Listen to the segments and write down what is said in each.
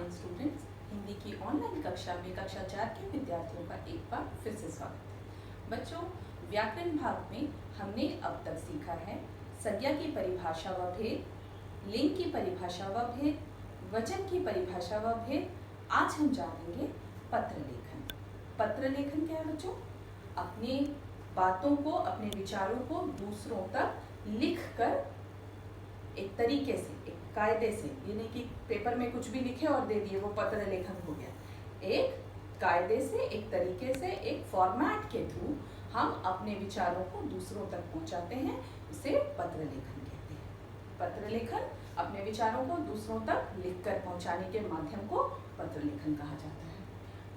Morning students. Hindi की online कक्षा में कक्षा 4 के विद्यार्थियों का एक बार फिर से स्वागत है। बच्चों, व्याकरण भाग में हमने अब तक सीखा है संज्ञा की परिभाषा व भेद, लिंग की परिभाषा व भेद, वचन की परिभाषा व भेद। आज हम जानेंगे पत्र लेखन। पत्र लेखन क्या है बच्चों? अपनी बातों को, अपने विचारों को दूसरों तक लिख कर एक तरीके से, एक कायदे से, ये नहीं कि पेपर में कुछ भी लिखे और दे दिए, वो पत्र लेखन हो गया। एक कायदे से, एक तरीके से, एक फॉर्मेट के थ्रू हम अपने विचारों को दूसरों तक पहुंचाते हैं, इसे पत्र लेखन कहते हैं। पत्र लेखन अपने विचारों को दूसरों तक लिखकर पहुंचाने के माध्यम को पत्र लेखन कहा जाता है।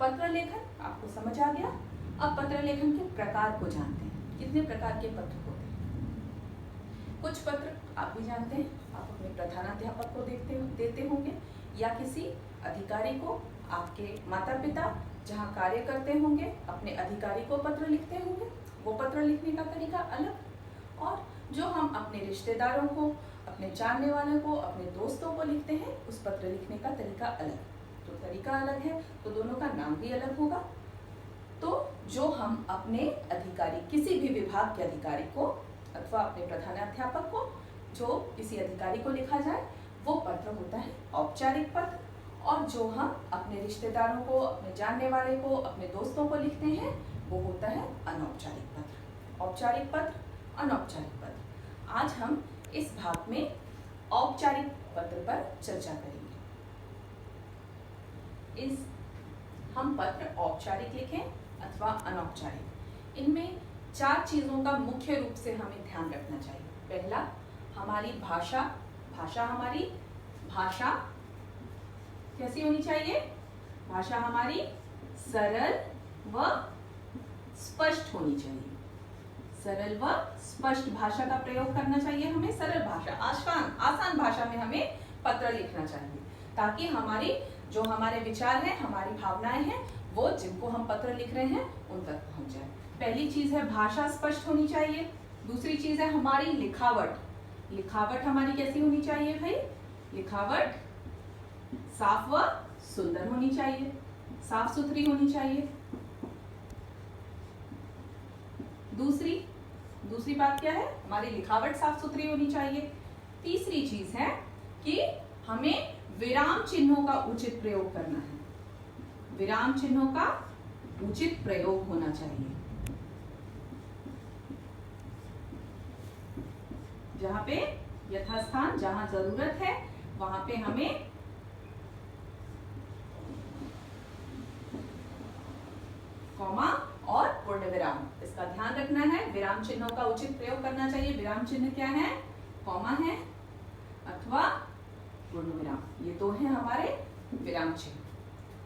पत्र लेखन आपको समझ आ गया। अब पत्र लेखन के प्रकार को जानते हैं। कितने प्रकार के पत्र होते हैं? कुछ पत्र आप भी जानते हैं, आप अपने प्रधानाध्यापक को देते होंगे या किसी अधिकारी को, आपके माता पिता जहाँ कार्य करते होंगे अपने अधिकारी को पत्र लिखते होंगे, वो पत्र लिखने का तरीका अलग। और जो हम अपने रिश्तेदारों को, अपने जानने वालों को, अपने दोस्तों को लिखते हैं, उस पत्र लिखने का तरीका अलग। तो तरीका अलग है तो दोनों का नाम भी अलग होगा। तो जो हम अपने अधिकारी, किसी भी विभाग के अधिकारी को अथवा अपने प्रधानाध्यापक को, जो किसी अधिकारी को लिखा जाए, वो पत्र होता है औपचारिक पत्र। और जो हम अपने रिश्तेदारों को, अपने जानने वाले को, अपने दोस्तों को लिखते हैं, वो होता है अनौपचारिक पत्र। औपचारिक पत्र, अनौपचारिक पत्र। आज हम इस भाग में औपचारिक पत्र पर चर्चा करेंगे। हम पत्र औपचारिक लिखें अथवा अनौपचारिक, इनमें 4 चीजों का मुख्य रूप से हमें ध्यान रखना चाहिए। पहला, हमारी भाषा। भाषा कैसी होनी चाहिए? भाषा हमारी सरल व स्पष्ट होनी चाहिए। सरल व स्पष्ट भाषा का प्रयोग करना चाहिए हमें। सरल भाषा, आसान भाषा में हमें पत्र लिखना चाहिए, ताकि हमारे विचार हैं, हमारी भावनाएं हैं, वो जिनको हम पत्र लिख रहे हैं उन तक पहुंच जाए। पहली चीज है भाषा स्पष्ट होनी चाहिए। दूसरी चीज है हमारी लिखावट। लिखावट हमारी कैसी होनी चाहिए भाई? लिखावट साफ व सुंदर होनी चाहिए, साफ सुथरी होनी चाहिए। दूसरी बात क्या है? हमारी लिखावट साफ सुथरी होनी चाहिए। तीसरी चीज है कि हमें विराम चिन्हों का उचित प्रयोग करना है। विराम चिन्हों का उचित प्रयोग होना चाहिए। जहां पे यथास्थान, जहां जरूरत है, वहां पे हमें कॉमा और पूर्ण विराम, इसका ध्यान रखना है। विराम चिन्हों का उचित प्रयोग करना चाहिए। विराम चिन्ह क्या है? कॉमा है अथवा पूर्ण विराम, ये दो हैं हमारे विराम चिन्ह।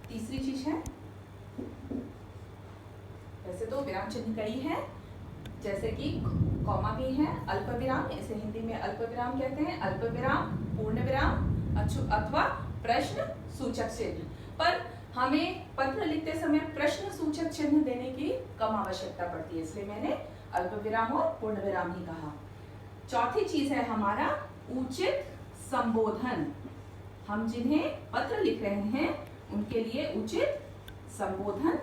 तीसरी चीज है, वैसे तो विराम चिन्ह कई है, जैसे कि कॉमा भी है, अल्प विराम, इसे हिंदी में अल्प विराम कहते हैं। अल्प विराम, पूर्ण विराम अथवा प्रश्न सूचक चिन्ह। पर हमें पत्र लिखते समय प्रश्न सूचक चिन्ह देने की कम आवश्यकता पड़ती है, इसलिए मैंने अल्प विराम और पूर्ण विराम ही कहा। चौथी चीज है हमारा उचित संबोधन। हम जिन्हें पत्र लिख रहे हैं उनके लिए उचित संबोधन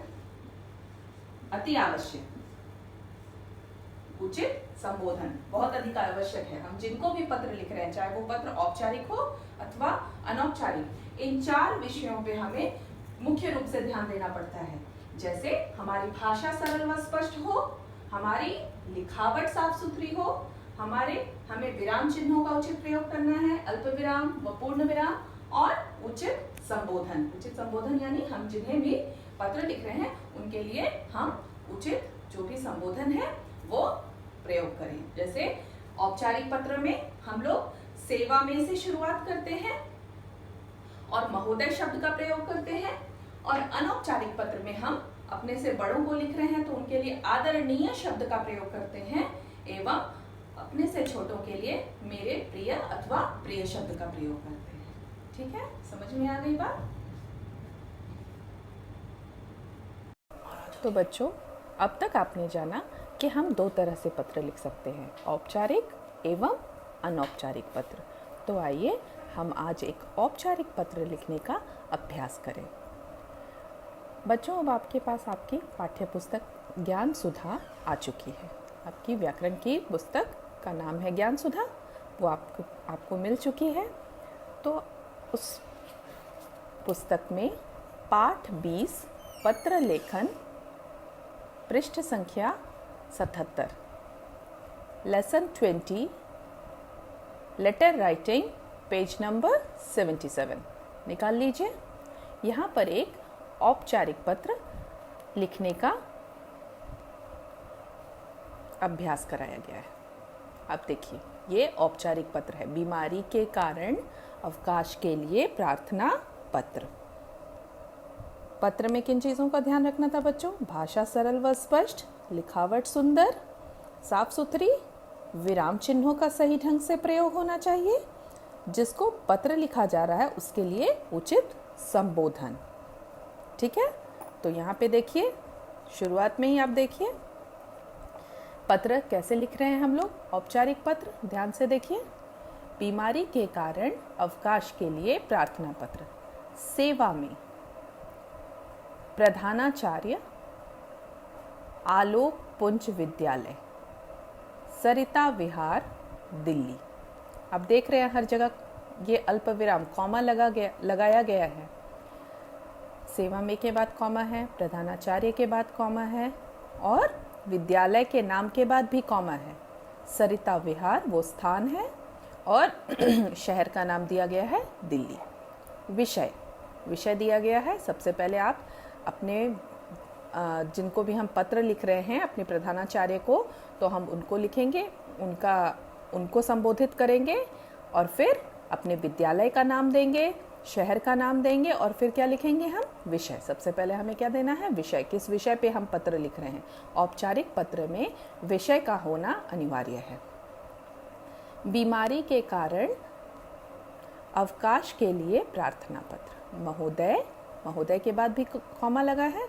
अति आवश्यक। उचित संबोधन बहुत अधिक आवश्यक है। हम जिनको भी पत्र लिख रहे हैं, चाहे वो पत्र औपचारिक हो अथवा अनौपचारिक, इन 4 विषयों पे हमें मुख्य रूप से ध्यान देना पड़ता है। जैसे हमारी भाषा सरल व स्पष्ट हो, हमारी लिखावट साफ सुथरी हो, हमें विराम चिन्हों का उचित प्रयोग करना है, अल्प विराम व पूर्ण विराम, और उचित संबोधन। उचित संबोधन यानी हम जिन्हें भी पत्र लिख रहे हैं उनके लिए हम उचित जो भी संबोधन है वो प्रयोग करें। जैसे औपचारिक पत्र में हम लोग सेवा में से शुरुआत करते हैं और महोदय शब्द का प्रयोग करते हैं, और अनौपचारिक पत्र में हम अपने से बड़ों को लिख रहे हैं तो उनके लिए आदरणीय शब्द का प्रयोग करते हैं, एवं अपने से छोटों के लिए मेरे प्रिय अथवा प्रिय शब्द का प्रयोग करते हैं। ठीक है, समझ में आ गई बात? तो बच्चों, अब तक आपने जाना कि हम 2 तरह से पत्र लिख सकते हैं, औपचारिक एवं अनौपचारिक पत्र। तो आइए हम आज एक औपचारिक पत्र लिखने का अभ्यास करें। बच्चों, अब आपके पास आपकी पाठ्य पुस्तक ज्ञान सुधा आ चुकी है। आपकी व्याकरण की पुस्तक का नाम है ज्ञान सुधा, वो आपको मिल चुकी है। तो उस पुस्तक में पाठ 20 पत्र लेखन पृष्ठ संख्या 77, lesson 20 letter writing page number 77 निकाल लीजिए। यहाँ पर एक औपचारिक पत्र लिखने का अभ्यास कराया गया है। अब देखिए, ये औपचारिक पत्र है। बीमारी के कारण अवकाश के लिए प्रार्थना पत्र। पत्र में किन चीज़ों का ध्यान रखना था बच्चों? भाषा सरल व स्पष्ट, लिखावट सुंदर, साफ सुथरी, विराम चिन्हों का सही ढंग से प्रयोग होना चाहिए, जिसको पत्र लिखा जा रहा है उसके लिए उचित संबोधन। ठीक है, तो यहाँ पे देखिए, शुरुआत में ही आप देखिए पत्र कैसे लिख रहे हैं हम लोग। औपचारिक पत्र, ध्यान से देखिए। बीमारी के कारण अवकाश के लिए प्रार्थना पत्र। सेवा में प्रधानाचार्य, आलोक पुंज विद्यालय, सरिता विहार, दिल्ली। अब देख रहे हैं हर जगह ये अल्प विराम कॉमा लगाया गया है। सेवा में के बाद कॉमा है, प्रधानाचार्य के बाद कॉमा है और विद्यालय के नाम के बाद भी कॉमा है। सरिता विहार वो स्थान है और शहर का नाम दिया गया है दिल्ली। विषय दिया गया है। सबसे पहले आप अपने जिनको भी हम पत्र लिख रहे हैं अपने प्रधानाचार्य को, तो हम उनको लिखेंगे, उनको संबोधित करेंगे और फिर अपने विद्यालय का नाम देंगे, शहर का नाम देंगे और फिर क्या लिखेंगे हम? विषय। सबसे पहले हमें क्या देना है? विषय। किस विषय पे हम पत्र लिख रहे हैं? औपचारिक पत्र में विषय का होना अनिवार्य है। बीमारी के कारण अवकाश के लिए प्रार्थना पत्र। महोदय के बाद भी कॉमा लगा है।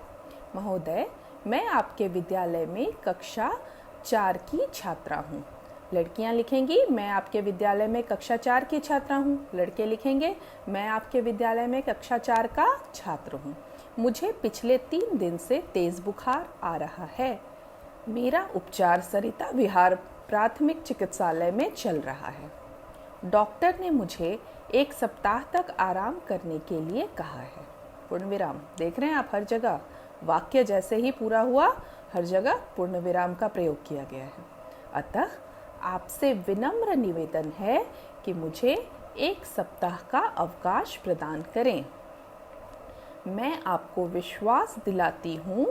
महोदय, मैं आपके विद्यालय में कक्षा 4 की छात्रा हूँ। लड़कियाँ लिखेंगी मैं आपके विद्यालय में कक्षा 4 की छात्रा हूँ। लड़के लिखेंगे मैं आपके विद्यालय में कक्षा 4 का छात्र हूँ। मुझे पिछले 3 दिन से तेज बुखार आ रहा है। मेरा उपचार सरिता विहार प्राथमिक चिकित्सालय में चल रहा है। डॉक्टर ने मुझे 1 सप्ताह तक आराम करने के लिए कहा है। पूर्ण विराम। देख रहे हैं आप, हर जगह वाक्य जैसे ही पूरा हुआ हर जगह पूर्ण विराम का प्रयोग किया गया है। अतः आपसे विनम्र निवेदन है कि मुझे 1 सप्ताह का अवकाश प्रदान करें। मैं आपको विश्वास दिलाती हूँ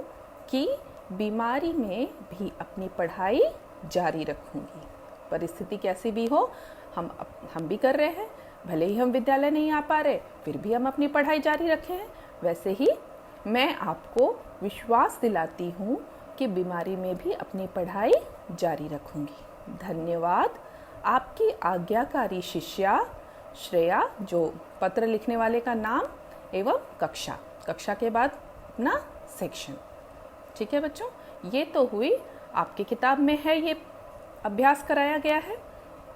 कि बीमारी में भी अपनी पढ़ाई जारी रखूँगी। परिस्थिति कैसी भी हो, हम भी कर रहे हैं। भले ही हम विद्यालय नहीं आ पा रहे, फिर भी हम अपनी पढ़ाई जारी रखे हैं। वैसे ही मैं आपको विश्वास दिलाती हूँ कि बीमारी में भी अपनी पढ़ाई जारी रखूँगी। धन्यवाद। आपकी आज्ञाकारी शिष्या श्रेया। जो पत्र लिखने वाले का नाम एवं कक्षा के बाद अपना सेक्शन। ठीक है बच्चों, ये तो हुई आपकी किताब में है, ये अभ्यास कराया गया है।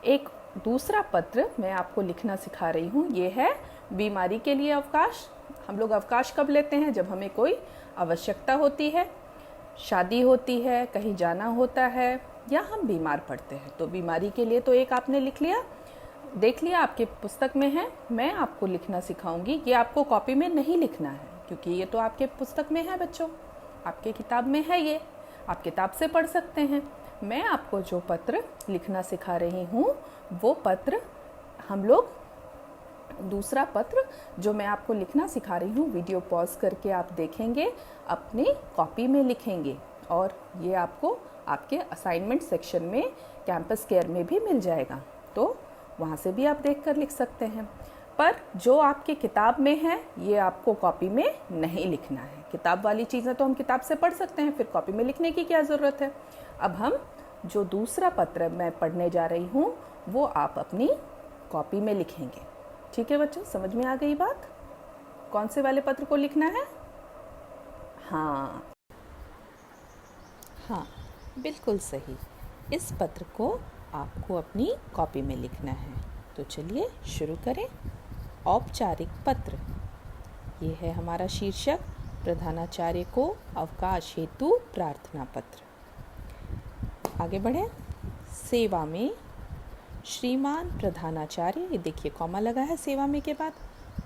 एक दूसरा पत्र मैं आपको लिखना सिखा रही हूँ, ये है बीमारी के लिए अवकाश। हम लोग अवकाश कब लेते हैं? जब हमें कोई आवश्यकता होती है, शादी होती है, कहीं जाना होता है या हम बीमार पड़ते हैं। तो बीमारी के लिए तो एक आपने लिख लिया, देख लिया, आपके पुस्तक में है। मैं आपको लिखना सिखाऊंगी। ये आपको कॉपी में नहीं लिखना है क्योंकि ये तो आपके पुस्तक में है बच्चों, आपके किताब में है, ये आप किताब से पढ़ सकते हैं। मैं आपको जो पत्र लिखना सिखा रही हूँ वो पत्र हम लोग, दूसरा पत्र जो मैं आपको लिखना सिखा रही हूँ, वीडियो पॉज करके आप देखेंगे, अपनी कॉपी में लिखेंगे और ये आपको आपके असाइनमेंट सेक्शन में कैंपस केयर में भी मिल जाएगा, तो वहाँ से भी आप देखकर लिख सकते हैं। पर जो आपकी किताब में है ये आपको कॉपी में नहीं लिखना है। किताब वाली चीज़ें तो हम किताब से पढ़ सकते हैं, फिर कॉपी में लिखने की क्या ज़रूरत है। अब हम जो दूसरा पत्र मैं पढ़ने जा रही हूँ वो आप अपनी कॉपी में लिखेंगे। ठीक है बच्चों, समझ में आ गई बात? कौन से वाले पत्र को लिखना है? हाँ, बिल्कुल सही। इस पत्र को आपको अपनी कॉपी में लिखना है। तो चलिए शुरू करें। औपचारिक पत्र, ये है हमारा शीर्षक। प्रधानाचार्य को अवकाश हेतु प्रार्थना पत्र। आगे बढ़ें। सेवा में श्रीमान प्रधानाचार्य, ये देखिए कॉमा लगा है सेवा में के बाद,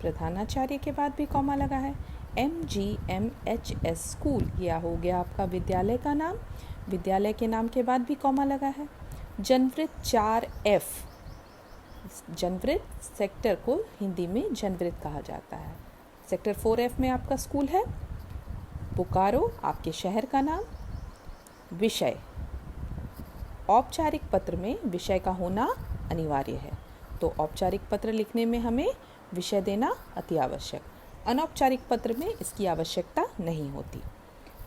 प्रधानाचार्य के बाद भी कॉमा लगा है। MGMHS स्कूल, यह हो गया आपका विद्यालय का नाम, विद्यालय के नाम के बाद भी कॉमा लगा है। जनवृत्त 4F, जनवृत्त सेक्टर को हिंदी में जनवृत्त कहा जाता है। सेक्टर 4F में आपका स्कूल है। बोकारो आपके शहर का नाम। विषय, औपचारिक पत्र में विषय का होना अनिवार्य है, तो औपचारिक पत्र लिखने में हमें विषय देना अति आवश्यक। अनौपचारिक पत्र में इसकी आवश्यकता नहीं होती।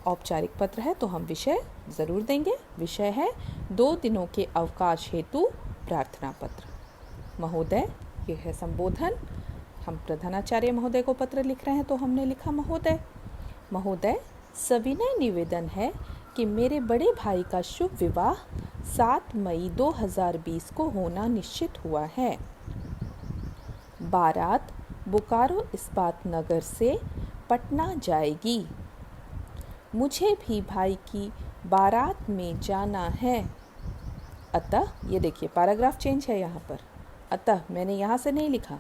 औपचारिक पत्र है तो हम विषय ज़रूर देंगे। विषय है 2 दिनों के अवकाश हेतु प्रार्थना पत्र। महोदय, ये है संबोधन। हम प्रधानाचार्य महोदय को पत्र लिख रहे हैं तो हमने लिखा महोदय। महोदय, सविनय निवेदन है कि मेरे बड़े भाई का शुभ विवाह 7 मई 2020 को होना निश्चित हुआ है। बारात बोकारो इस्पात नगर से पटना जाएगी। मुझे भी भाई की बारात में जाना है। अतः, ये देखिए पैराग्राफ चेंज है यहाँ पर। अतः मैंने यहाँ से नहीं लिखा,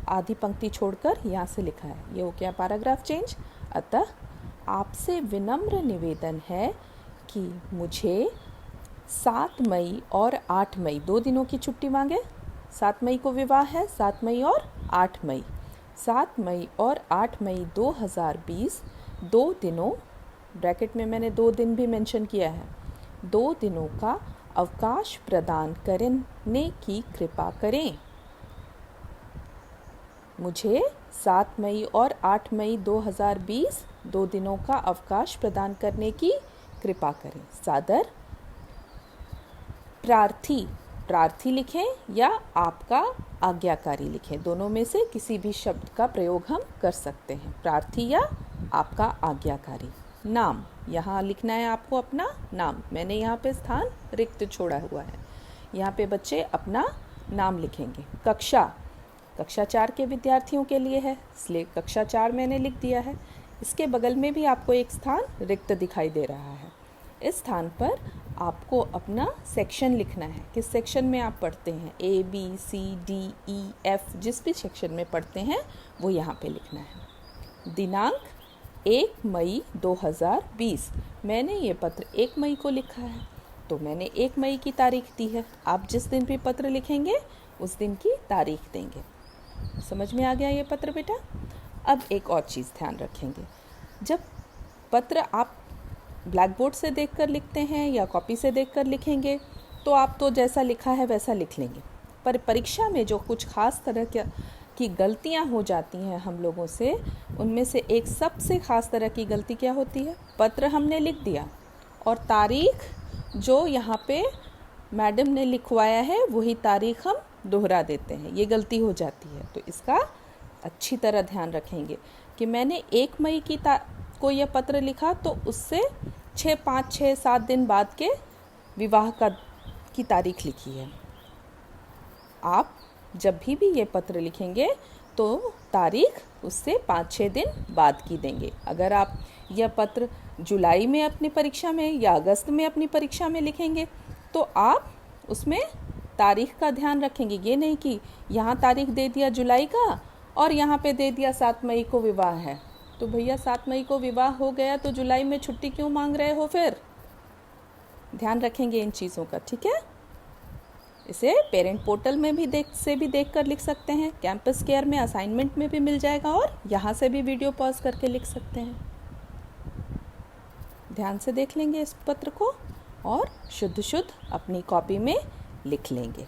आधी पंक्ति छोड़कर यहाँ से लिखा है, ये हो गया पैराग्राफ चेंज। अतः आपसे विनम्र निवेदन है कि मुझे 7 मई और 8 मई 2 दिनों की छुट्टी मांगे। 7 मई को विवाह है, 7 मई और 8 मई, 7 मई और 8 मई 2020 2 दिनों, ब्रैकेट में मैंने 2 दिन भी मेंशन किया है, 2 दिनों का अवकाश प्रदान करने की कृपा करें। मुझे 7 मई और 8 मई 2020 2 दिनों का अवकाश प्रदान करने की कृपा करें। सादर प्रार्थी, प्रार्थी लिखें या आपका आज्ञाकारी लिखें, दोनों में से किसी भी शब्द का प्रयोग हम कर सकते हैं, प्रार्थी या आपका आज्ञाकारी। नाम, यहाँ लिखना है आपको अपना नाम। मैंने यहाँ पे स्थान रिक्त छोड़ा हुआ है, यहाँ पे बच्चे अपना नाम लिखेंगे। कक्षा, कक्षा 4 के विद्यार्थियों के लिए है, इसलिए कक्षा 4 मैंने लिख दिया है। इसके बगल में भी आपको एक स्थान रिक्त दिखाई दे रहा है। इस स्थान पर आपको अपना सेक्शन लिखना है, किस सेक्शन में आप पढ़ते हैं, ABCDEF, जिस भी सेक्शन में पढ़ते हैं वो यहाँ पे लिखना है। दिनांक 1 मई 2020, मैंने ये पत्र 1 मई को लिखा है तो मैंने 1 मई की तारीख दी है। आप जिस दिन भी पत्र लिखेंगे उस दिन की तारीख देंगे। समझ में आ गया ये पत्र बेटा? अब एक और चीज़ ध्यान रखेंगे, जब पत्र आप ब्लैक बोर्ड से देखकर लिखते हैं या कॉपी से देखकर लिखेंगे तो आप तो जैसा लिखा है वैसा लिख लेंगे, पर परीक्षा में जो कुछ खास तरह की गलतियां हो जाती हैं हम लोगों से, उनमें से एक सबसे खास तरह की गलती क्या होती है, पत्र हमने लिख दिया और तारीख जो यहाँ पे मैडम ने लिखवाया है वही तारीख हम दोहरा देते हैं, ये गलती हो जाती है। तो इसका अच्छी तरह ध्यान रखेंगे कि मैंने 1 मई को यह पत्र लिखा तो उससे 5, 6, 7 दिन बाद के विवाह की तारीख लिखी है। आप जब भी ये पत्र लिखेंगे तो तारीख उससे 5-6 दिन बाद की देंगे। अगर आप यह पत्र जुलाई में अपनी परीक्षा में या अगस्त में अपनी परीक्षा में लिखेंगे तो आप उसमें तारीख का ध्यान रखेंगे, ये नहीं कि यहाँ तारीख दे दिया जुलाई का और यहाँ पे दे दिया 7 मई को विवाह है, तो भैया 7 मई को विवाह हो गया तो जुलाई में छुट्टी क्यों मांग रहे हो? फिर ध्यान रखेंगे इन चीज़ों का, ठीक है। इसे पेरेंट पोर्टल में भी देख कर लिख सकते हैं, कैंपस केयर में असाइनमेंट में भी मिल जाएगा और यहाँ से भी वीडियो पॉज करके लिख सकते हैं। ध्यान से देख लेंगे इस पत्र को और शुद्ध अपनी कॉपी में लिख लेंगे।